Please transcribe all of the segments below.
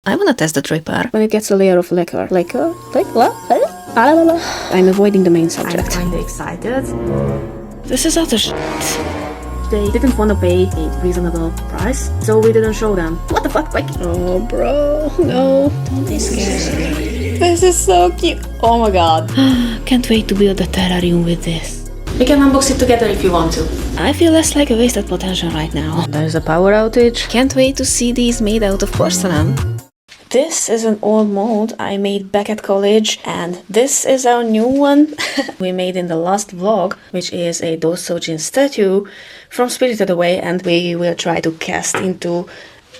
I wanna test the draper. When it gets a layer of liquor. I'm avoiding the main subject. I'm kinda excited. This is utter shit. They didn't want to pay a reasonable price, so we didn't show them. What the fuck, like? Oh, bro, no. Don't be scared. This is so cute. Oh my god. Can't wait to build a terrarium with this. We can unbox it together if you want to. I feel less like a wasted potential right now. There's a power outage. Can't wait to see these made out of porcelain. This is an old mold I made back at college, and this is our new one we made in the last vlog, which is a Dōsojin statue from Spirited Away, and we will try to cast into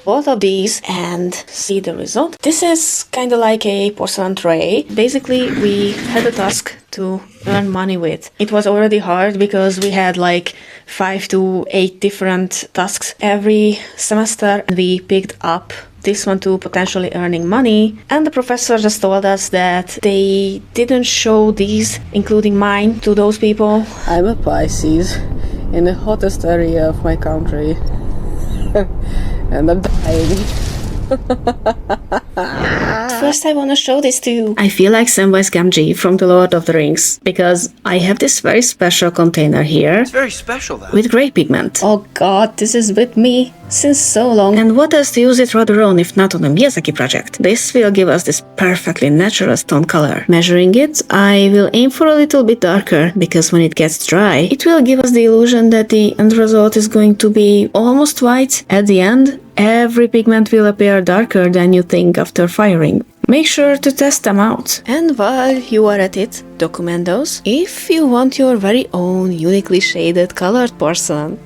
both of these and see the result. This is kind of like a porcelain tray. Basically, we had a task to earn money with. It was already hard because we had like 5 to 8 different tasks every semester. We picked up this one to potentially earning money, and the professor just told us that they didn't show these, including mine, to those people. I'm a Pisces in the hottest area of my country. And I'm dying. First, I want to show this to you. I feel like Samwise Gamgee from The Lord of the Rings, because I have this very special container here. It's very special, though. With grey pigment. Oh god, this is with me since so long. And what else to use it rather on if not on a Miyazaki project? This will give us this perfectly natural stone color. Measuring it, I will aim for a little bit darker, because when it gets dry, it will give us the illusion that the end result is going to be almost white. At the end, every pigment will appear darker than you think after firing. Make sure to test them out. And while you are at it, document those if you want your very own uniquely shaded colored porcelain.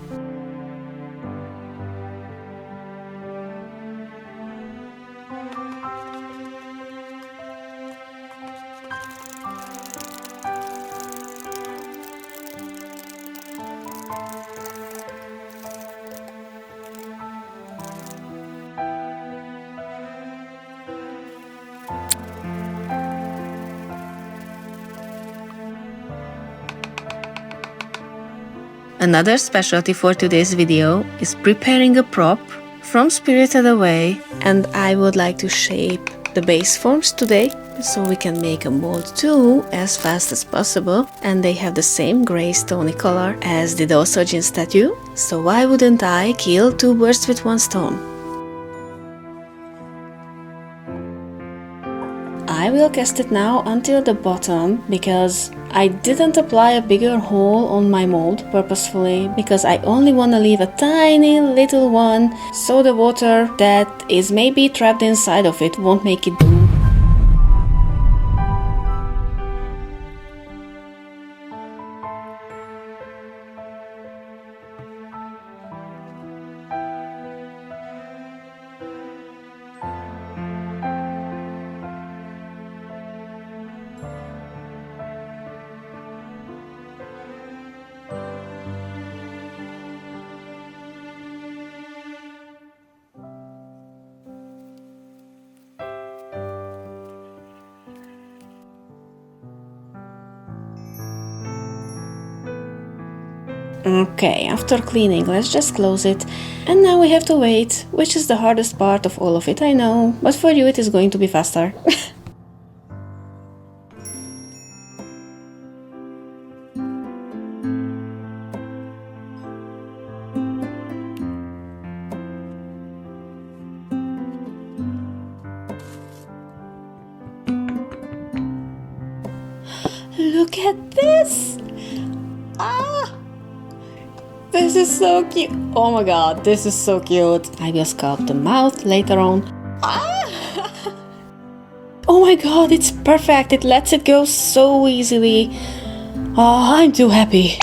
Another specialty for today's video is preparing a prop from Spirited Away, and I would like to shape the base forms today so we can make a mold too as fast as possible, and they have the same grey stony color as the Dōsojin statue, so why wouldn't I kill 2 birds with 1 stone? I will cast it now until the bottom, because I didn't apply a bigger hole on my mold purposefully, because I only want to leave a tiny little one so the water that is maybe trapped inside of it won't make it boom. Okay, after cleaning, let's just close it. And now we have to wait, which is the hardest part of all of it, I know. But for you it is going to be faster. Look at this! Ah! This is so cute! Oh my god, this is so cute! I will sculpt the mouth later on. Ah! Oh my god, it's perfect! It lets it go so easily. Oh, I'm too happy.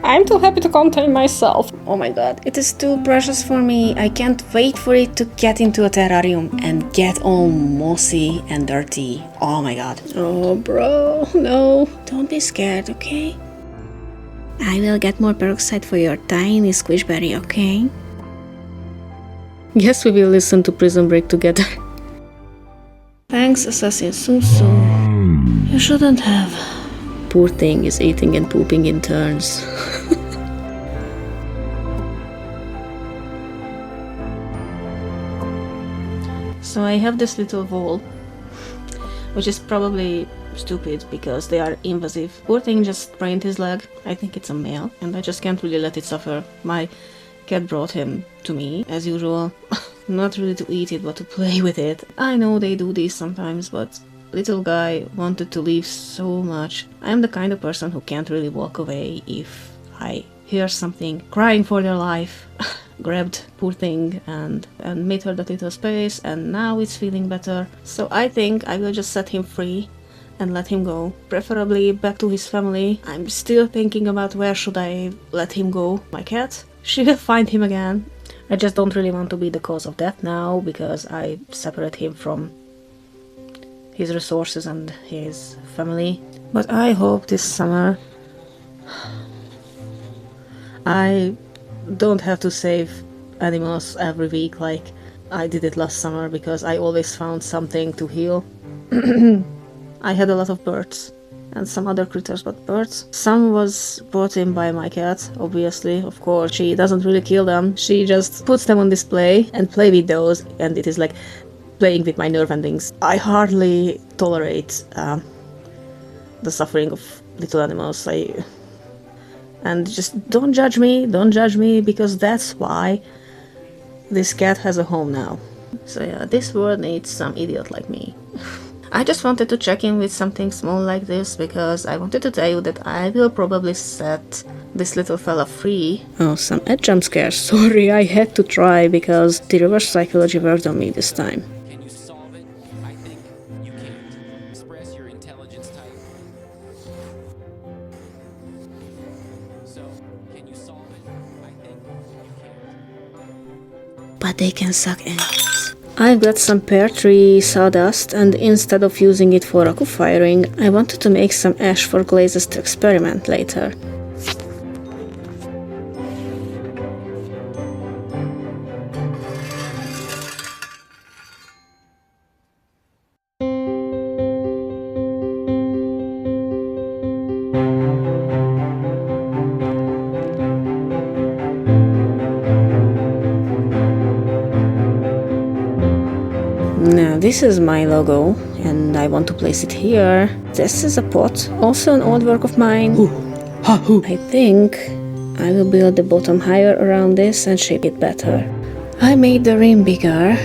I'm too happy to contain myself. Oh my god, it is too precious for me. I can't wait for it to get into a terrarium and get all mossy and dirty. Oh my god. Oh bro, no. Don't be scared, okay? I will get more peroxide for your tiny squishberry, okay? Guess we will listen to Prison Break together. Thanks, Assassin Susu. You shouldn't have. Poor thing is eating and pooping in turns. So I have this little wall, which is probably stupid because they are invasive. Poor thing just sprained his leg. I think it's a male, and I just can't really let it suffer. My cat brought him to me, as usual. Not really to eat it, but to play with it. I know they do this sometimes, but little guy wanted to leave so much. I'm the kind of person who can't really walk away if I hear something crying for their life. Grabbed poor thing and made her that little space, and now it's feeling better. So I think I will just set him free and let him go, preferably back to his family. I'm still thinking about where should I let him go. My cat, she will find him again. I just don't really want to be the cause of death now, because I separate him from his resources and his family. But I hope this summer I don't have to save animals every week like I did it last summer, because I always found something to heal. I had a lot of birds and some other critters, but birds. Some was brought in by my cat, obviously, of course. She doesn't really kill them, she just puts them on display and play with those, and it is like playing with my nerve endings. I hardly tolerate the suffering of little animals. And just don't judge me, because that's why this cat has a home now. So yeah, this world needs some idiot like me. I just wanted to check in with something small like this, because I wanted to tell you that I will probably set this little fella free. Oh, some jump scares. Sorry, I had to try, because the reverse psychology worked on me this time. Can you solve it? I think you can't. Express your intelligence type. So, can you solve it? I think you can't. But they can suck eggs. I've got some pear tree sawdust, and instead of using it for raku firing, I wanted to make some ash for glazes to experiment later. Now this is my logo, and I want to place it here. This is a pot, also an old work of mine. I think I will build the bottom higher around this and shape it better. I made the rim bigger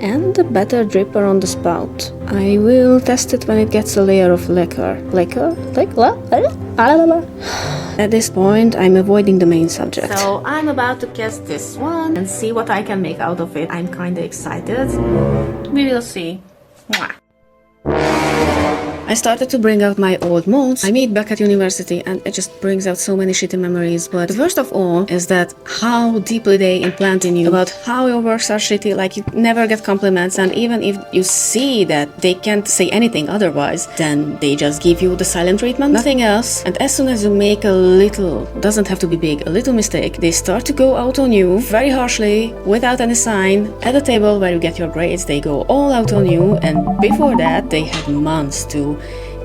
and a better dripper on the spout. I will test it when it gets a layer of lacquer. At this point, I'm avoiding the main subject. So I'm about to cast this one and see what I can make out of it. I'm kinda excited. We will see. Mwah. I started to bring out my old molds I made back at university, and it just brings out so many shitty memories. But the worst of all is that how deeply they implant in you about how your works are shitty, like you never get compliments, and even if you see that they can't say anything otherwise, then they just give you the silent treatment, nothing else. And as soon as you make a little, doesn't have to be big, a little mistake, they start to go out on you very harshly, without any sign. At the table where you get your grades, they go all out on you, and before that they had months to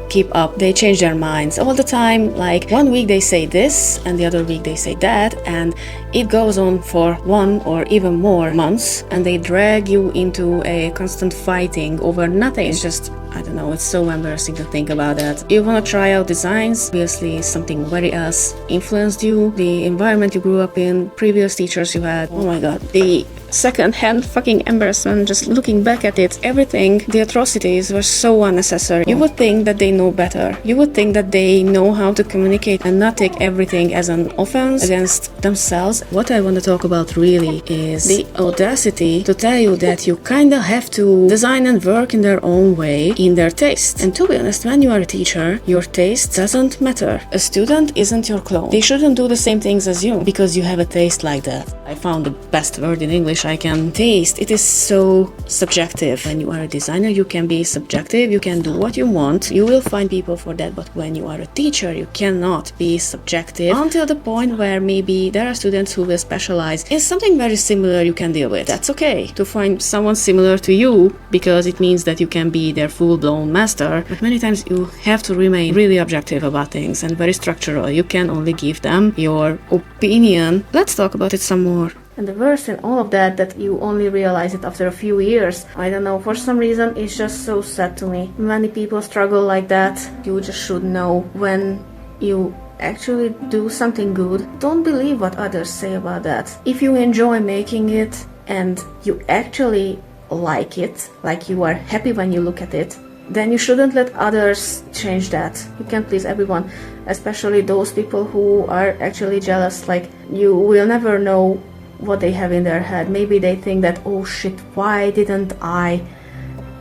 keep up. They change their minds all the time. Like one week they say this and the other week they say that, and it goes on for 1 or even more months, and they drag you into a constant fighting over nothing. It's just, I don't know, it's so embarrassing to think about that. You want to try out designs, obviously something very else influenced you, the environment you grew up in, previous teachers you had. Oh my god, the second-hand fucking embarrassment just looking back at it. Everything, the atrocities were so unnecessary. You would think that they know better. You would think that they know how to communicate and not take everything as an offense against themselves. What I want to talk about really is the audacity to tell you that you kinda have to design and work in their own way, in their taste. And to be honest, when you are a teacher, your taste doesn't matter. A student isn't your clone. They shouldn't do the same things as you because you have a taste like that. I found the best word in English I can. Taste. It is so subjective. When you are a designer, you can be subjective, you can do what you want, you will find people for that, but when you are a teacher, you cannot be subjective until the point where maybe there are students who will specialize in something very similar you can deal with. That's okay to find someone similar to you, because it means that you can be their full-blown master, but many times you have to remain really objective about things and very structural. You can only give them your opinion. Let's talk about it some more. And the worst in all of that you only realize it after a few years. I don't know, for some reason it's just so sad to me. Many people struggle like that. You just should know when you actually do something good. Don't believe what others say about that. If you enjoy making it and you actually like it, like you are happy when you look at it, then you shouldn't let others change that. You can't please everyone, especially those people who are actually jealous. Like, you will never know what they have in their head. Maybe they think that, oh shit, why didn't I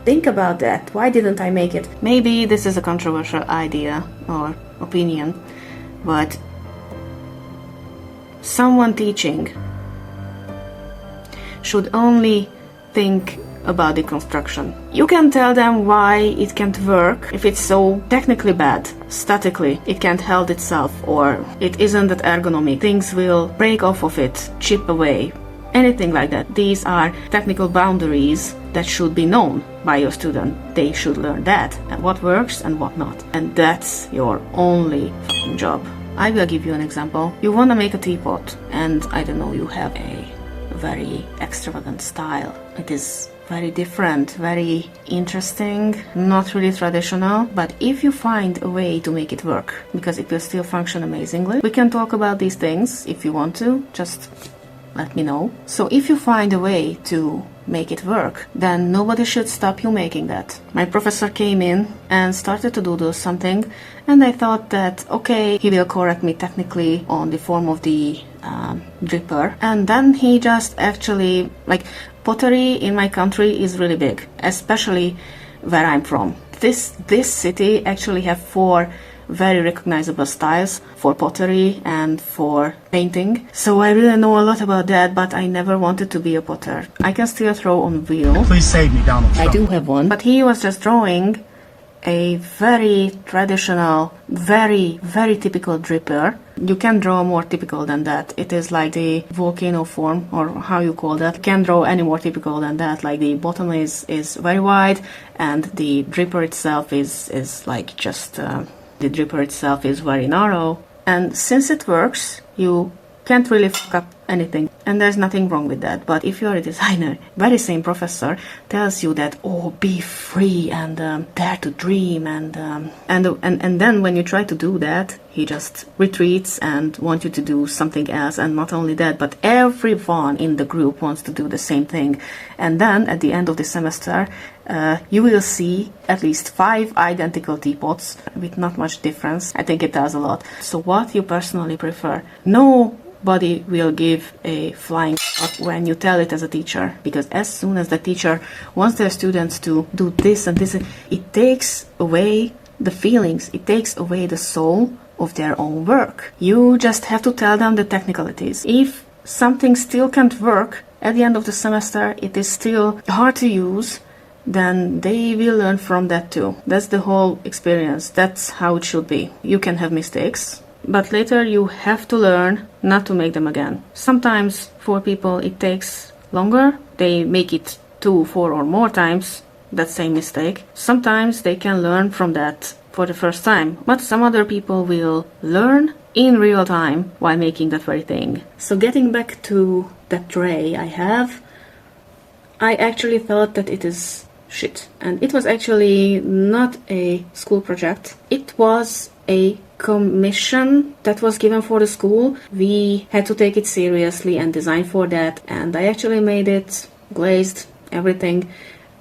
think about that? Why didn't I make it? Maybe this is a controversial idea or opinion, but someone teaching should only think about the construction. You can tell them why it can't work if it's so technically bad. Statically, it can't hold itself, or it isn't that ergonomic. Things will break off of it, chip away, anything like that. These are technical boundaries that should be known by your student. They should learn that, and what works and what not. And that's your only fucking job. I will give you an example. You want to make a teapot, and I don't know, you have a very extravagant style. It is very different, very interesting, not really traditional, but if you find a way to make it work, because it will still function amazingly, we can talk about these things if you want to, just let me know. So if you find a way to make it work, then nobody should stop you making that. My professor came in and started to do something, and I thought that, okay, he will correct me technically on the form of the dripper, and then he just actually, like, pottery in my country is really big, especially where I'm from. This city actually have 4 very recognizable styles for pottery and for painting. So I really know a lot about that, but I never wanted to be a potter. I can still throw on wheel. Please save me, Donald Trump. I do have one. But he was just drawing a very traditional, very, very typical dripper. You can draw more typical than that. It is like the volcano form, or how you call that. You can't draw any more typical than that. Like, the bottom is very wide, and the dripper itself is like just... the dripper itself is very narrow. And since it works, you can't really fuck up anything, and there's nothing wrong with that. But if you're a designer, very same professor tells you that, oh, be free and dare to dream, and then when you try to do that, he just retreats and wants you to do something else. And not only that, but everyone in the group wants to do the same thing. And then at the end of the semester, you will see at least 5 identical teapots with not much difference. I think it does a lot. So what you personally prefer? Nobody will give a flying fuck when you tell it as a teacher, because as soon as the teacher wants their students to do this and this, it takes away the feelings, it takes away the soul of their own work. You just have to tell them the technicalities. If something still can't work at the end of the semester, it is still hard to use, then they will learn from that too. That's the whole experience. That's how it should be. You can have mistakes, but later you have to learn not to make them again. Sometimes for people it takes longer. They make it 2, 4 or more times that same mistake. Sometimes they can learn from that for the first time, but some other people will learn in real time while making that very thing. So getting back to that tray I actually thought that it is shit. And it was actually not a school project. It was a commission that was given for the school. We had to take it seriously and design for that. And I actually made it, glazed, everything.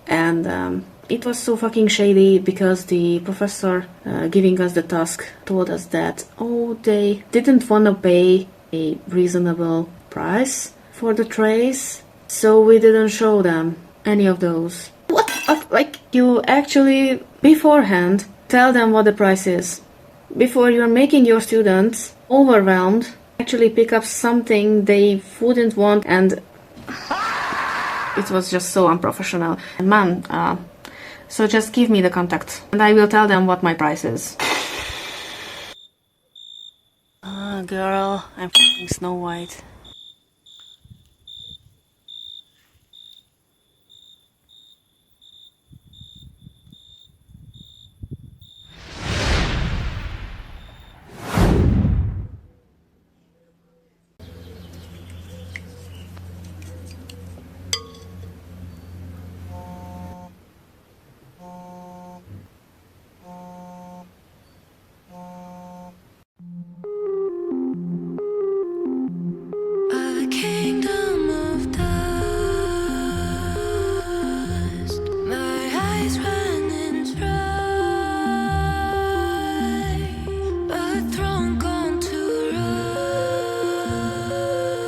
And it was so fucking shady because the professor giving us the task told us that, oh, they didn't want to pay a reasonable price for the trays. So we didn't show them any of those. What? Like, you actually beforehand tell them what the price is. Before you're making your students overwhelmed, actually pick up something they wouldn't want, and it was just so unprofessional. Man, so just give me the contact and I will tell them what my price is. Girl, I'm fucking Snow White.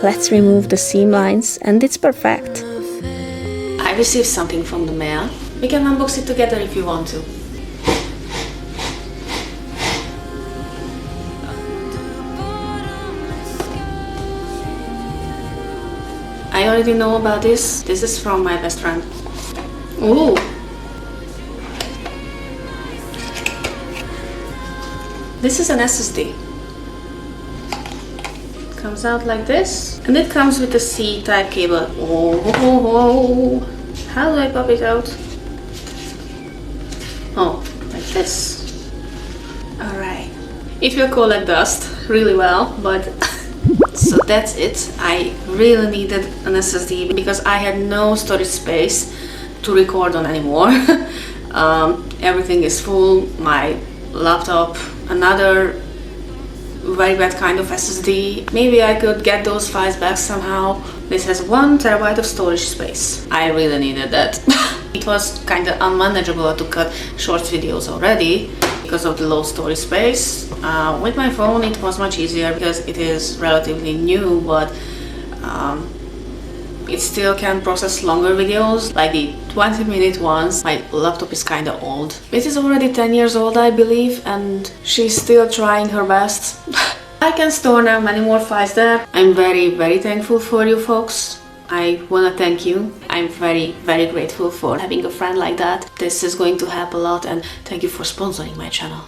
Let's remove the seam lines and it's perfect. I received something from the mail. We can unbox it together if you want to. I already know about this. This is from my best friend. Ooh! This is an SSD. Comes out like this, and it comes with a C-type cable. Oh, how do I pop it out? Oh, like this. Alright. It will collect dust really well, but so that's it. I really needed an SSD because I had no storage space to record on anymore. Everything is full. My laptop, another very bad kind of SSD. Maybe I could get those files back somehow. This has 1 terabyte of storage space. I really needed that. It was kind of unmanageable to cut short videos already because of the low storage space. With my phone it was much easier because it is relatively new, but it still can process longer videos, like the 20-minute ones. My laptop is kind of old. It is already 10 years old, I believe, and she's still trying her best. I can store now many more files there. I'm very, very thankful for you folks. I wanna thank you. I'm very, very grateful for having a friend like that. This is going to help a lot, and thank you for sponsoring my channel.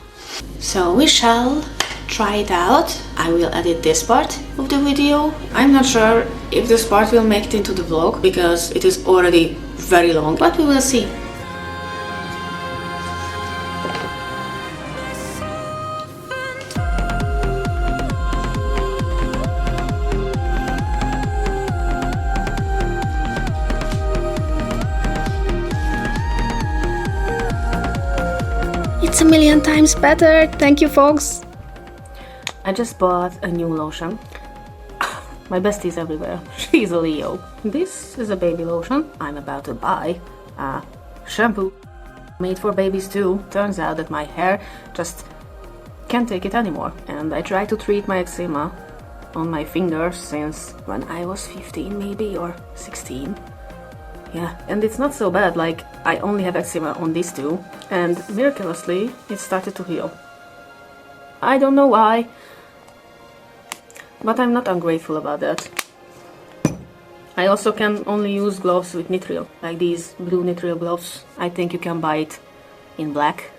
So we shall try it out. I will edit this part of the video. I'm not sure if this part will make it into the vlog because it is already very long, but we will see. It's a million times better. Thank you, folks. I just bought a new lotion. My bestie's everywhere. She's a Leo. This is a baby lotion. I'm about to buy a shampoo made for babies too. Turns out that my hair just can't take it anymore. And I try to treat my eczema on my fingers since when I was 15 maybe, or 16. Yeah, and it's not so bad. Like, I only have eczema on these two, and miraculously it started to heal. I don't know why, but I'm not ungrateful about that. I also can only use gloves with nitrile, like these blue nitrile gloves. I think you can buy it in black.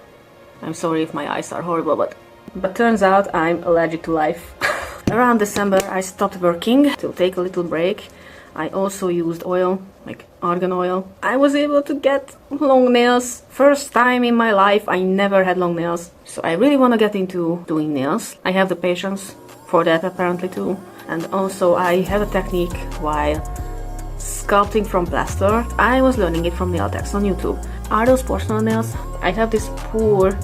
I'm sorry if my eyes are horrible, but turns out I'm allergic to life. Around December I stopped working to take a little break. I also used oil, like argan oil. I was able to get long nails. First time in my life I never had long nails. So I really want to get into doing nails. I have the patience for that apparently too. And also I have a technique while sculpting from plaster. I was learning it from nail techs on YouTube. Are those porcelain nails? I have this poor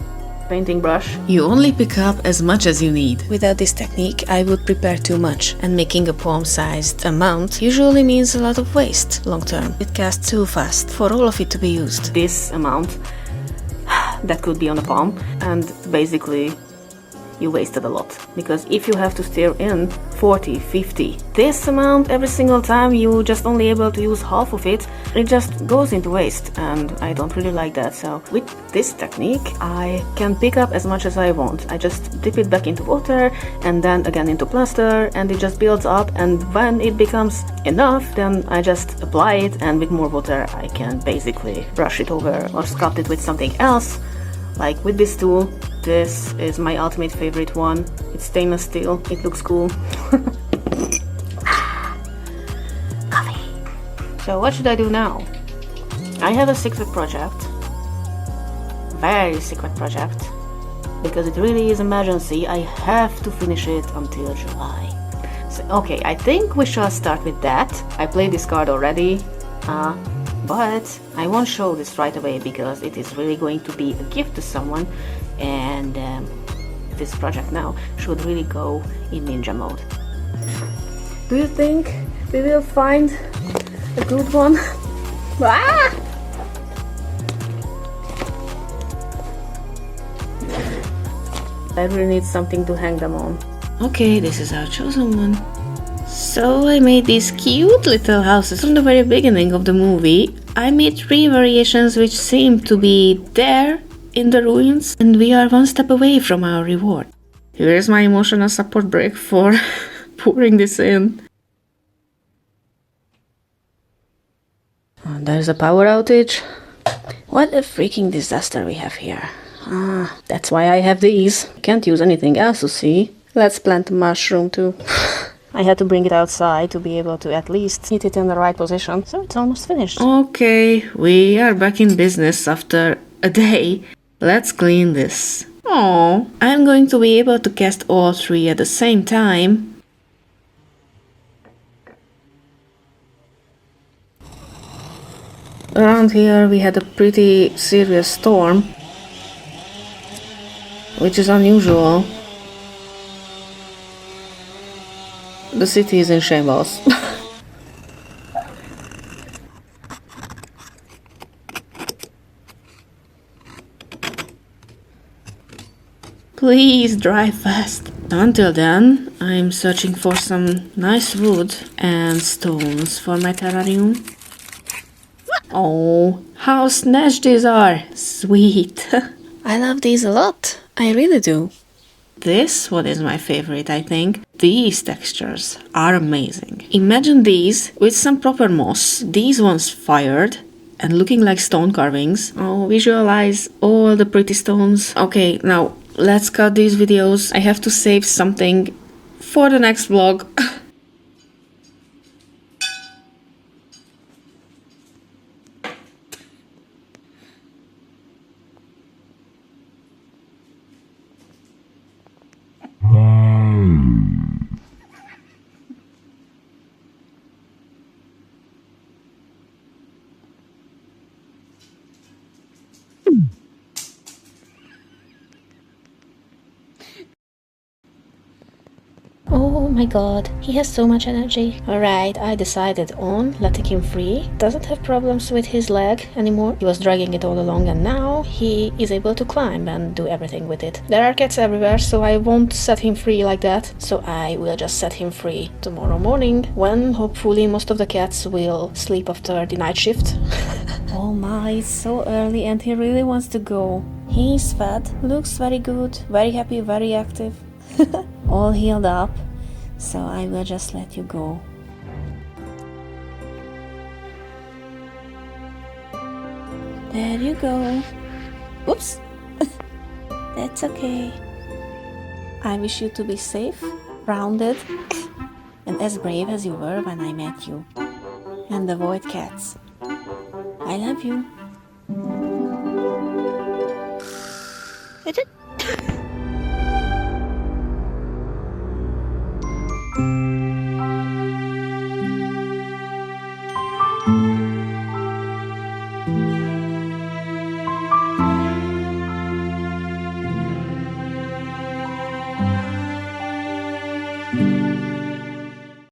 painting brush. You only pick up as much as you need. Without this technique, I would prepare too much, and making a palm-sized amount usually means a lot of waste long term. It casts too fast for all of it to be used. This amount that could be on a palm, and basically you wasted a lot. Because if you have to stir in 40, 50, this amount every single time, you just only able to use half of it, it just goes into waste, and I don't really like that. So with this technique, I can pick up as much as I want. I just dip it back into water and then again into plaster, and it just builds up, and when it becomes enough, then I just apply it, and with more water I can basically brush it over or sculpt it with something else. Like with this tool, this is my ultimate favorite one. It's stainless steel, it looks cool. Coffee. So what should I do now? I have a secret project. Very secret project. Because it really is emergency, I have to finish it until July. So, okay, I think we shall start with that. I played this card already. But I won't show this right away because it is really going to be a gift to someone, and this project now should really go in ninja mode. Do you think we will find a good one? Ah! I really need something to hang them on. Okay, this is our chosen one. So I made these cute little houses from the very beginning of the movie. I made 3 variations which seem to be there in the ruins, and we are one step away from our reward. Here is my emotional support brick for pouring this in. There's a power outage. What a freaking disaster we have here. That's why I have these. Can't use anything else to see. Let's plant a mushroom too. I had to bring it outside to be able to at least hit it in the right position. So it's almost finished. Okay, we are back in business after a day. Let's clean this. Oh, I'm going to be able to cast all 3 at the same time. Around here we had a pretty serious storm, which is unusual. The city is in shambles. Please drive fast. Until then, I'm searching for some nice wood and stones for my terrarium. Oh, how snatched these are! Sweet! I love these a lot. I really do. This one is my favorite, I think. These textures are amazing. Imagine these with some proper moss, these ones fired and looking like stone carvings. Oh, visualize all the pretty stones. Okay, now let's cut these videos. I have to save something for the next vlog. Oh my god, he has so much energy. Alright, I decided on letting him free. Doesn't have problems with his leg anymore. He was dragging it all along and now he is able to climb and do everything with it. There are cats everywhere, so I won't set him free like that. So I will just set him free tomorrow morning, when hopefully most of the cats will sleep after the night shift. Oh my, it's so early and he really wants to go. He's fed, looks very good, very happy, very active. All healed up, so I will just let you go. There you go. Oops. That's okay. I wish you to be safe, rounded, and as brave as you were when I met you. And avoid cats. I love you. Is it?